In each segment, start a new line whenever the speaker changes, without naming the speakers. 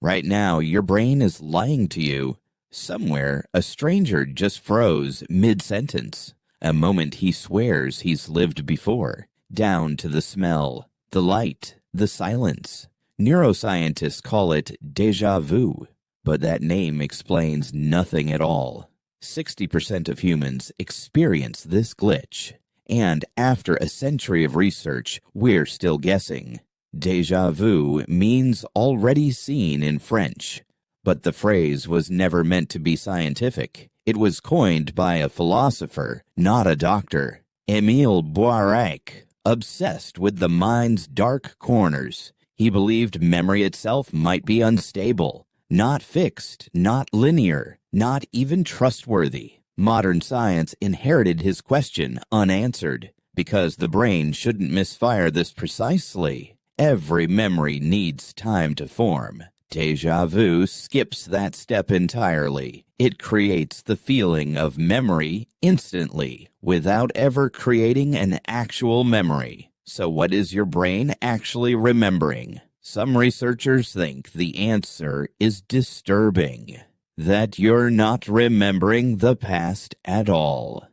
Right now, your brain is lying to you. Somewhere, a stranger just froze mid-sentence, a moment he swears he's lived before, down to the smell, the light, the silence. Neuroscientists call it déjà vu, but that name explains nothing at all. 60% of humans experience this glitch, and after a century of research, we're still guessing. Déjà vu means already seen in French, but the phrase was never meant to be scientific. It was coined by a philosopher, not a doctor, Émile Boirac, obsessed with the mind's dark corners. He believed memory itself might be unstable, not fixed, not linear, not even trustworthy. Modern science inherited his question unanswered, because the brain shouldn't misfire this precisely. Every memory needs time to form. Déjà vu skips that step entirely. It creates the feeling of memory instantly, without ever creating an actual memory. So what is your brain actually remembering? Some researchers think the answer is disturbing. That you're not remembering the past at all.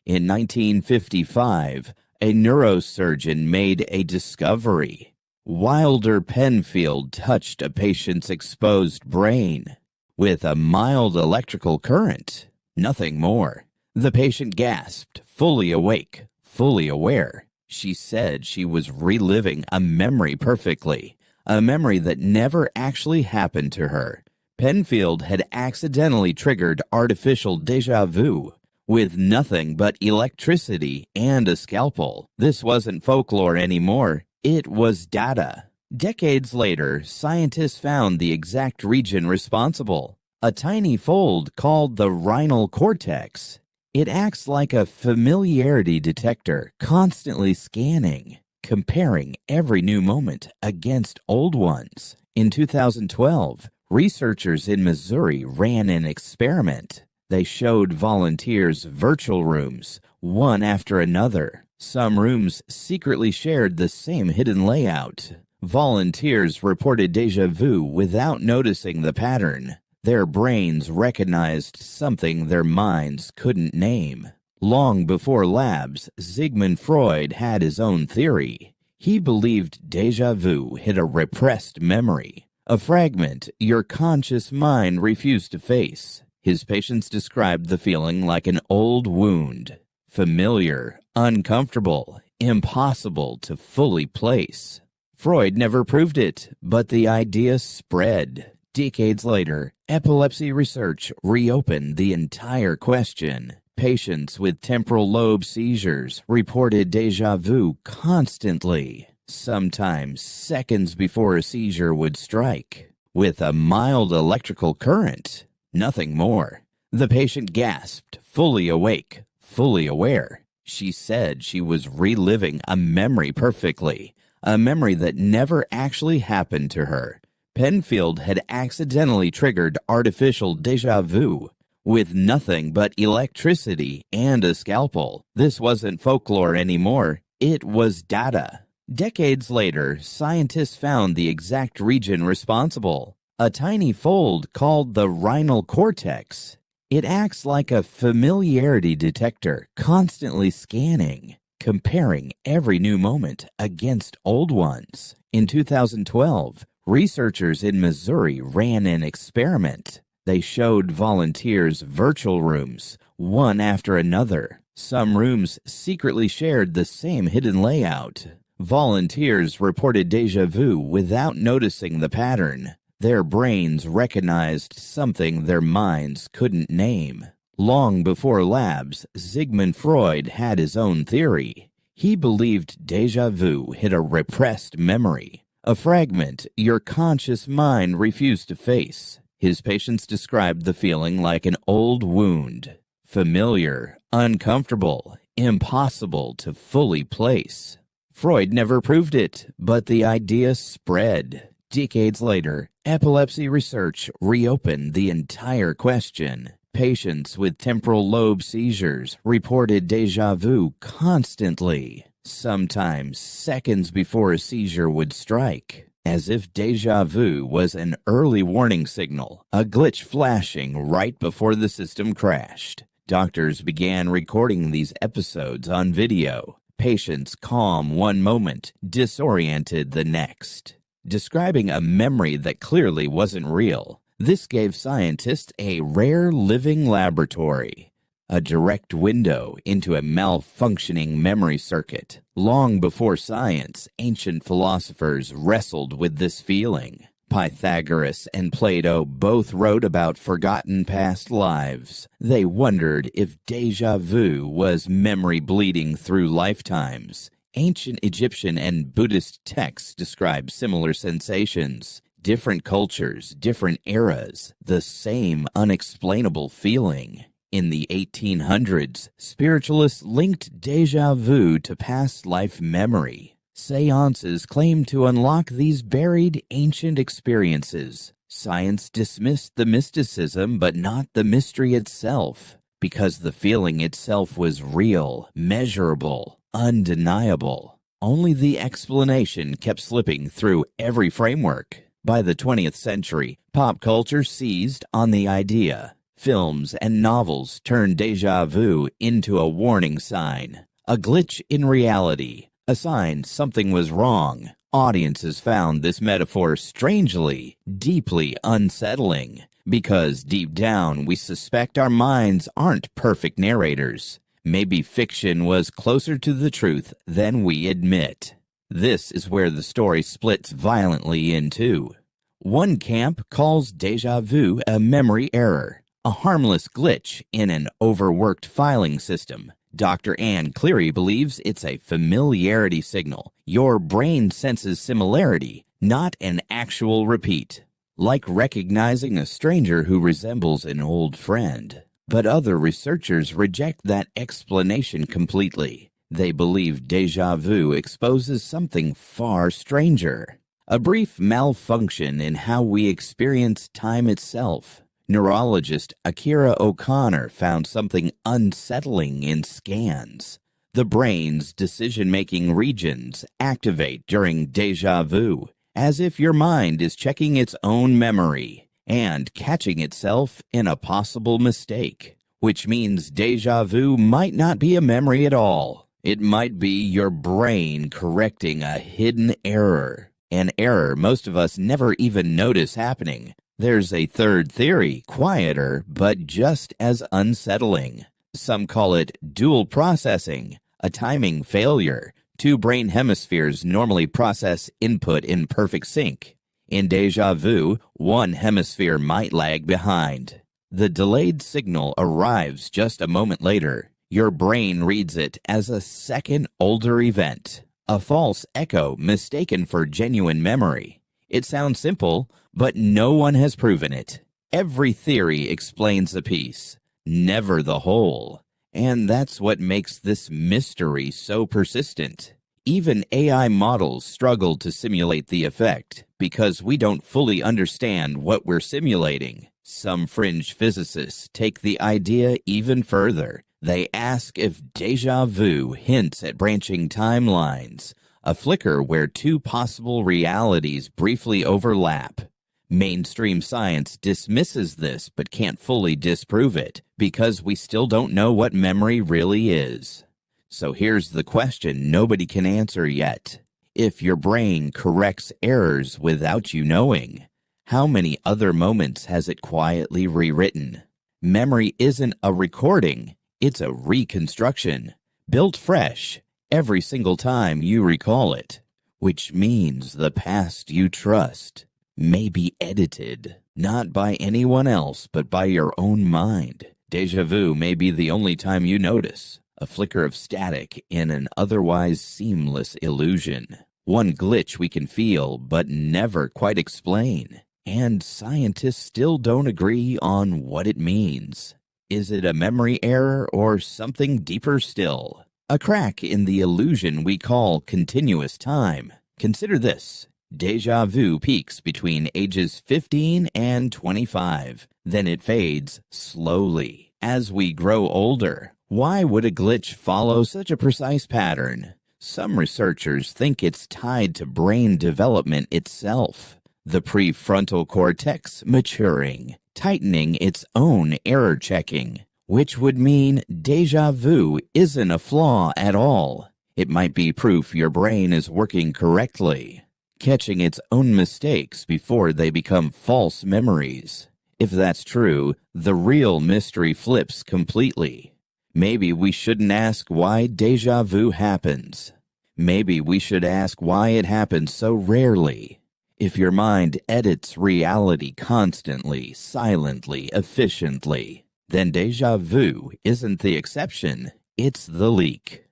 In 1955, a neurosurgeon made a discovery. Wilder Penfield touched a patient's exposed brain with a mild electrical current, nothing more. The patient gasped, fully awake, fully aware. She said she was reliving a memory perfectly, a memory that never actually happened to her. Penfield had accidentally triggered artificial déjà vu with nothing but electricity and a scalpel. This wasn't folklore anymore. It was data. Decades later, scientists found the exact region responsible, a tiny fold called the rhinal cortex. It acts like a familiarity detector, constantly scanning, comparing every new moment against old ones. In 2012, researchers in Missouri ran an experiment. They showed volunteers virtual rooms, one after another. Some rooms secretly shared the same hidden layout. Volunteers reported déjà vu without noticing the pattern. Their brains recognized something their minds couldn't name. Long before labs, Sigmund Freud had his own theory. He believed déjà vu hid a repressed memory, a fragment your conscious mind refused to face. His patients described the feeling like an old wound, familiar, uncomfortable, impossible to fully place. Freud never proved it, but the idea spread. Decades later, epilepsy research reopened the entire question. Patients with temporal lobe seizures reported déjà vu constantly, sometimes seconds before a seizure would strike, with a mild electrical current, nothing more. The patient gasped, fully awake, fully aware. She said she was reliving a memory perfectly, a memory that never actually happened to her. Penfield had accidentally triggered artificial déjà vu with nothing but electricity and a scalpel. This wasn't folklore anymore. It was data. Decades later, scientists found the exact region responsible, a tiny fold called the rhinal cortex. It acts like a familiarity detector, constantly scanning, comparing every new moment against old ones. In 2012, researchers in Missouri ran an experiment. They showed volunteers virtual rooms, one after another. Some rooms secretly shared the same hidden layout. Volunteers reported déjà vu without noticing the pattern. Their brains recognized something their minds couldn't name. Long before labs, Sigmund Freud had his own theory. He believed déjà vu hid a repressed memory, a fragment your conscious mind refused to face. His patients described the feeling like an old wound, familiar, uncomfortable, impossible to fully place. Freud never proved it, but the idea spread. Decades later, epilepsy research reopened the entire question. Patients with temporal lobe seizures reported déjà vu constantly, sometimes seconds before a seizure would strike. as if déjà vu was an early warning signal, a glitch flashing right before the system crashed. Doctors began recording these episodes on video. Patients calm one moment, disoriented the next, describing a memory that clearly wasn't real. This gave scientists a rare living laboratory, a direct window into a malfunctioning memory circuit. Long before science, ancient philosophers wrestled with this feeling. Pythagoras and Plato both wrote about forgotten past lives. They wondered if déjà vu was memory bleeding through lifetimes. Ancient Egyptian and Buddhist texts describe similar sensations. Different cultures, different eras, the same unexplainable feeling. In the 1800s, spiritualists linked déjà vu to past life memory. Seances claimed to unlock these buried ancient experiences. Science dismissed the mysticism, but not the mystery itself, because the feeling itself was real, measurable, undeniable. Only the explanation kept slipping through every framework. By the 20th century, pop culture seized on the idea. Films and novels turned déjà vu into a warning sign, a glitch in reality, a sign something was wrong. Audiences found this metaphor strangely, deeply unsettling, because deep down we suspect our minds aren't perfect narrators. Maybe fiction was closer to the truth than we admit. This is where the story splits violently in two. One camp calls déjà vu a memory error, a harmless glitch in an overworked filing system. Dr. Ann Cleary believes it's a familiarity signal. Your brain senses similarity, not an actual repeat, like recognizing a stranger who resembles an old friend. But other researchers reject that explanation completely. They believe déjà vu exposes something far stranger, a brief malfunction in how we experience time itself. Neurologist Akira O'Connor found something unsettling in scans. The brain's decision-making regions activate during déjà vu, as if your mind is checking its own memory and catching itself in a possible mistake, which means déjà vu might not be a memory at all. It might be your brain correcting a hidden error, an error most of us never even notice happening. There's a third theory, quieter, but just as unsettling. Some call it dual processing, a timing failure. Two brain hemispheres normally process input in perfect sync. In déjà vu, one hemisphere might lag behind. The delayed signal arrives just a moment later. Your brain reads it as a second older event, a false echo mistaken for genuine memory. It sounds simple, but no one has proven it. Every theory explains a piece, never the whole. And that's what makes this mystery so persistent. Even AI models struggle to simulate the effect because we don't fully understand what we're simulating. Some fringe physicists take the idea even further. They ask if déjà vu hints at branching timelines, a flicker where two possible realities briefly overlap. Mainstream science dismisses this but can't fully disprove it because we still don't know what memory really is. So here's the question nobody can answer yet. If your brain corrects errors without you knowing, how many other moments has it quietly rewritten? Memory isn't a recording, it's a reconstruction, built fresh every single time you recall it, which means the past you trust may be edited, not by anyone else, but by your own mind. Déjà vu may be the only time you notice, a flicker of static in an otherwise seamless illusion. One glitch we can feel, but never quite explain. And scientists still don't agree on what it means. Is it a memory error or something deeper still? A crack in the illusion we call continuous time. Consider this. Déjà vu peaks between ages 15 and 25. Then it fades slowly as we grow older. Why would a glitch follow such a precise pattern? Some researchers think it's tied to brain development itself, the prefrontal cortex maturing, tightening its own error checking, which would mean déjà vu isn't a flaw at all. It might be proof your brain is working correctly, catching its own mistakes before they become false memories. If that's true, the real mystery flips completely. Maybe we shouldn't ask why déjà vu happens. Maybe we should ask why it happens so rarely. If your mind edits reality constantly, silently, efficiently, then déjà vu isn't the exception, it's the leak.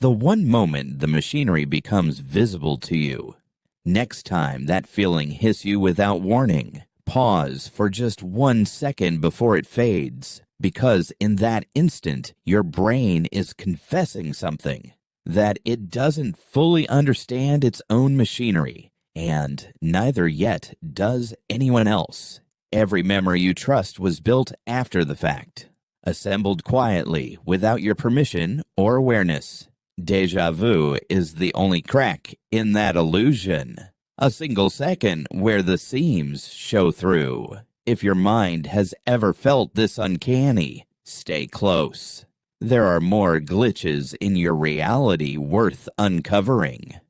The one moment the machinery becomes visible to you. Next time that feeling hits you without warning, pause for just 1 second before it fades, because in that instant, your brain is confessing something, that it doesn't fully understand its own machinery, and neither yet does anyone else. Every memory you trust was built after the fact, assembled quietly without your permission or awareness. Déjà vu is the only crack in that illusion. A single second where the seams show through. If your mind has ever felt this uncanny, stay close. There are more glitches in your reality worth uncovering.